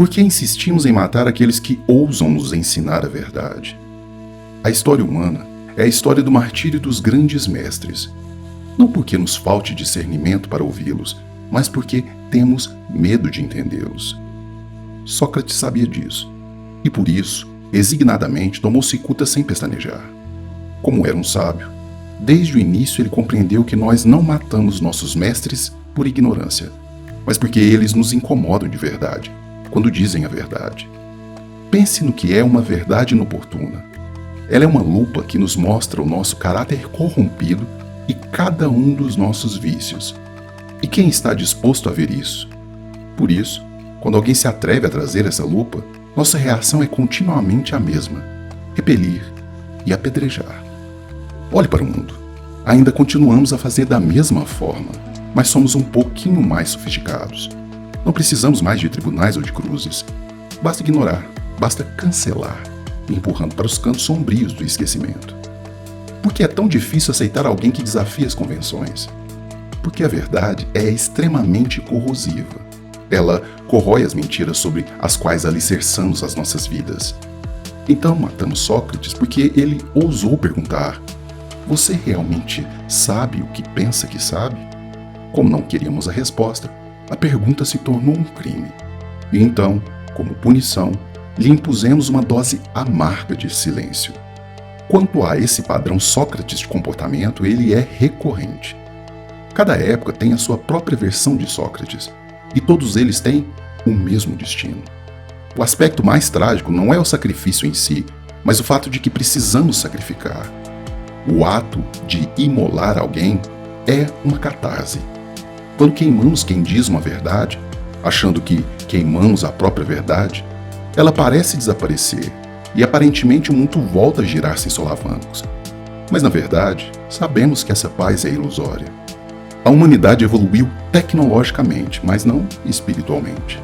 Por que insistimos em matar aqueles que ousam nos ensinar a verdade? A história humana é a história do martírio dos grandes mestres. Não porque nos falte discernimento para ouvi-los, mas porque temos medo de entendê-los. Sócrates sabia disso, e por isso, resignadamente, tomou cicuta sem pestanejar. Como era um sábio, desde o início ele compreendeu que nós não matamos nossos mestres por ignorância, mas porque eles nos incomodam de verdade, quando dizem a verdade. Pense no que é uma verdade inoportuna. Ela é uma lupa que nos mostra o nosso caráter corrompido e cada um dos nossos vícios. E quem está disposto a ver isso? Por isso, quando alguém se atreve a trazer essa lupa, nossa reação é continuamente a mesma: repelir e apedrejar. Olhe para o mundo. Ainda continuamos a fazer da mesma forma, mas somos um pouquinho mais sofisticados. Não precisamos mais de tribunais ou de cruzes. Basta ignorar, basta cancelar, empurrando para os cantos sombrios do esquecimento. Por que é tão difícil aceitar alguém que desafia as convenções? Porque a verdade é extremamente corrosiva. Ela corrói as mentiras sobre as quais alicerçamos as nossas vidas. Então matamos Sócrates porque ele ousou perguntar: você realmente sabe o que pensa que sabe? Como não queríamos a resposta, a pergunta se tornou um crime. E então, como punição, lhe impusemos uma dose amarga de silêncio. Quanto a esse padrão Sócrates de comportamento, ele é recorrente. Cada época tem a sua própria versão de Sócrates, e todos eles têm o mesmo destino. O aspecto mais trágico não é o sacrifício em si, mas o fato de que precisamos sacrificar. O ato de imolar alguém é uma catarse. Quando queimamos quem diz uma verdade, achando que queimamos a própria verdade, ela parece desaparecer e aparentemente o mundo volta a girar sem solavancos. Mas na verdade, sabemos que essa paz é ilusória. A humanidade evoluiu tecnologicamente, mas não espiritualmente.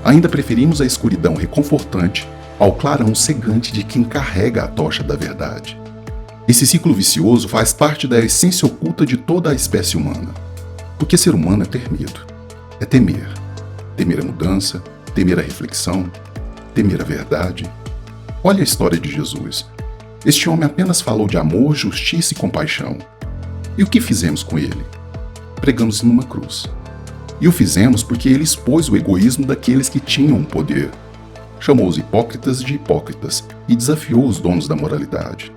Ainda preferimos a escuridão reconfortante ao clarão cegante de quem carrega a tocha da verdade. Esse ciclo vicioso faz parte da essência oculta de toda a espécie humana. Porque ser humano é ter medo, é temer. Temer a mudança, temer a reflexão, temer a verdade. Olha a história de Jesus. Este homem apenas falou de amor, justiça e compaixão. E o que fizemos com ele? Pregamos numa cruz. E o fizemos porque ele expôs o egoísmo daqueles que tinham o poder. Chamou os hipócritas de hipócritas e desafiou os donos da moralidade.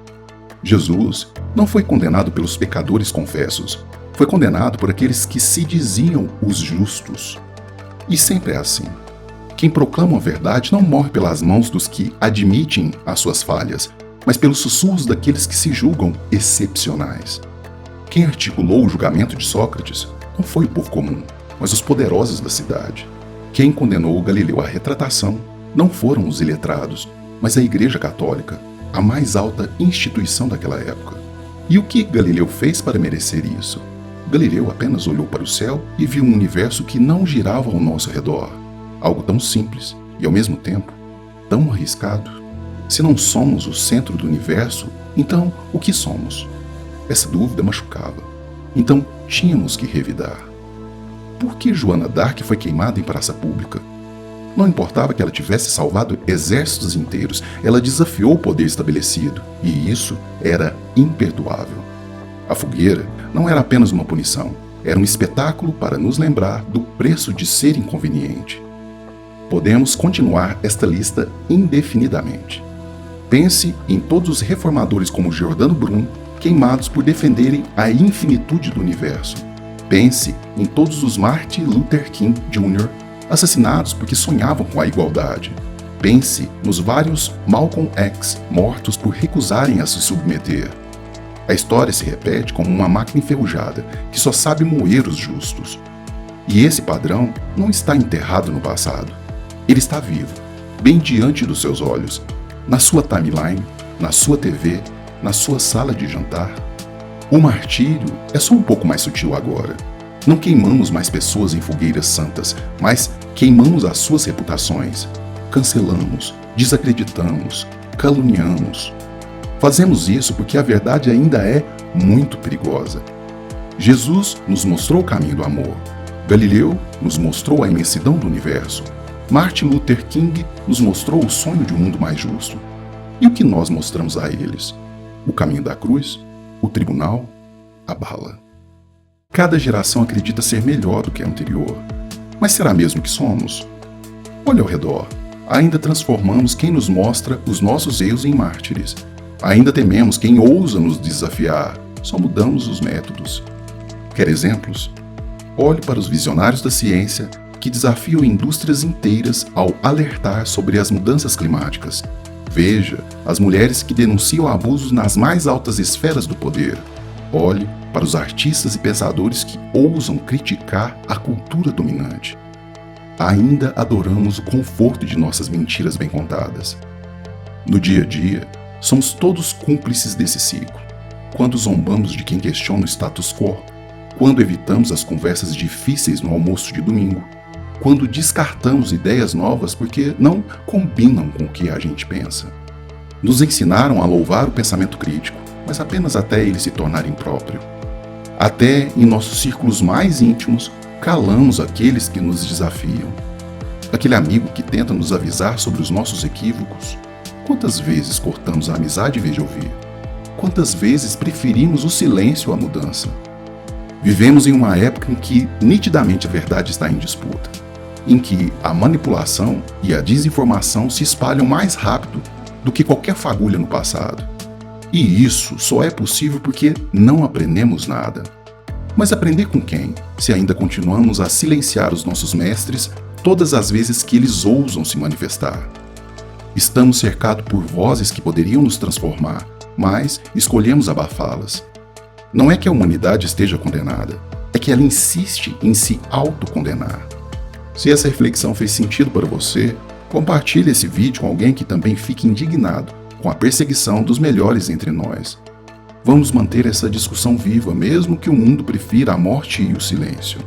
Jesus não foi condenado pelos pecadores confessos, foi condenado por aqueles que se diziam os justos. E sempre é assim. Quem proclama a verdade não morre pelas mãos dos que admitem as suas falhas, mas pelos sussurros daqueles que se julgam excepcionais. Quem articulou o julgamento de Sócrates não foi o povo comum, mas os poderosos da cidade. Quem condenou Galileu à retratação não foram os iletrados, mas a Igreja Católica, a mais alta instituição daquela época. E o que Galileu fez para merecer isso? Galileu apenas olhou para o céu e viu um universo que não girava ao nosso redor. Algo tão simples e, ao mesmo tempo, tão arriscado. Se não somos o centro do universo, então o que somos? Essa dúvida machucava. Então tínhamos que revidar. Por que Joana d'Arc foi queimada em praça pública? Não importava que ela tivesse salvado exércitos inteiros, ela desafiou o poder estabelecido, e isso era imperdoável. A fogueira não era apenas uma punição, era um espetáculo para nos lembrar do preço de ser inconveniente. Podemos continuar esta lista indefinidamente. Pense em todos os reformadores como Giordano Bruno, queimados por defenderem a infinitude do universo. Pense em todos os Martin Luther King Jr., assassinados porque sonhavam com a igualdade. Pense nos vários Malcolm X mortos por recusarem a se submeter. A história se repete como uma máquina enferrujada que só sabe moer os justos. E esse padrão não está enterrado no passado. Ele está vivo, bem diante dos seus olhos, na sua timeline, na sua TV, na sua sala de jantar. O martírio é só um pouco mais sutil agora. Não queimamos mais pessoas em fogueiras santas, mas queimamos as suas reputações. Cancelamos, desacreditamos, caluniamos. Fazemos isso porque a verdade ainda é muito perigosa. Jesus nos mostrou o caminho do amor. Galileu nos mostrou a imensidão do universo. Martin Luther King nos mostrou o sonho de um mundo mais justo. E o que nós mostramos a eles? O caminho da cruz, o tribunal, a bala. Cada geração acredita ser melhor do que a anterior. Mas será mesmo que somos? Olha ao redor. Ainda transformamos quem nos mostra os nossos erros em mártires. Ainda tememos quem ousa nos desafiar. Só mudamos os métodos. Quer exemplos? Olhe para os visionários da ciência que desafiam indústrias inteiras ao alertar sobre as mudanças climáticas. Veja as mulheres que denunciam abusos nas mais altas esferas do poder. Olhe para os artistas e pensadores que ousam criticar a cultura dominante. Ainda adoramos o conforto de nossas mentiras bem contadas. No dia a dia, somos todos cúmplices desse ciclo. Quando zombamos de quem questiona o status quo, quando evitamos as conversas difíceis no almoço de domingo, quando descartamos ideias novas porque não combinam com o que a gente pensa. Nos ensinaram a louvar o pensamento crítico, mas apenas até ele se tornar impróprio. Até em nossos círculos mais íntimos, calamos aqueles que nos desafiam. Aquele amigo que tenta nos avisar sobre os nossos equívocos. Quantas vezes cortamos a amizade em vez de ouvir? Quantas vezes preferimos o silêncio à mudança? Vivemos em uma época em que nitidamente a verdade está em disputa, em que a manipulação e a desinformação se espalham mais rápido do que qualquer fagulha no passado. E isso só é possível porque não aprendemos nada. Mas aprender com quem, se ainda continuamos a silenciar os nossos mestres todas as vezes que eles ousam se manifestar? Estamos cercados por vozes que poderiam nos transformar, mas escolhemos abafá-las. Não é que a humanidade esteja condenada, é que ela insiste em se autocondenar. Se essa reflexão fez sentido para você, compartilhe esse vídeo com alguém que também fique indignado com a perseguição dos melhores entre nós. Vamos manter essa discussão viva, mesmo que o mundo prefira a morte e o silêncio.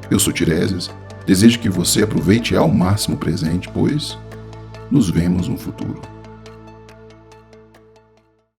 Eu sou Tiresias, desejo que você aproveite ao máximo o presente, pois nos vemos no futuro.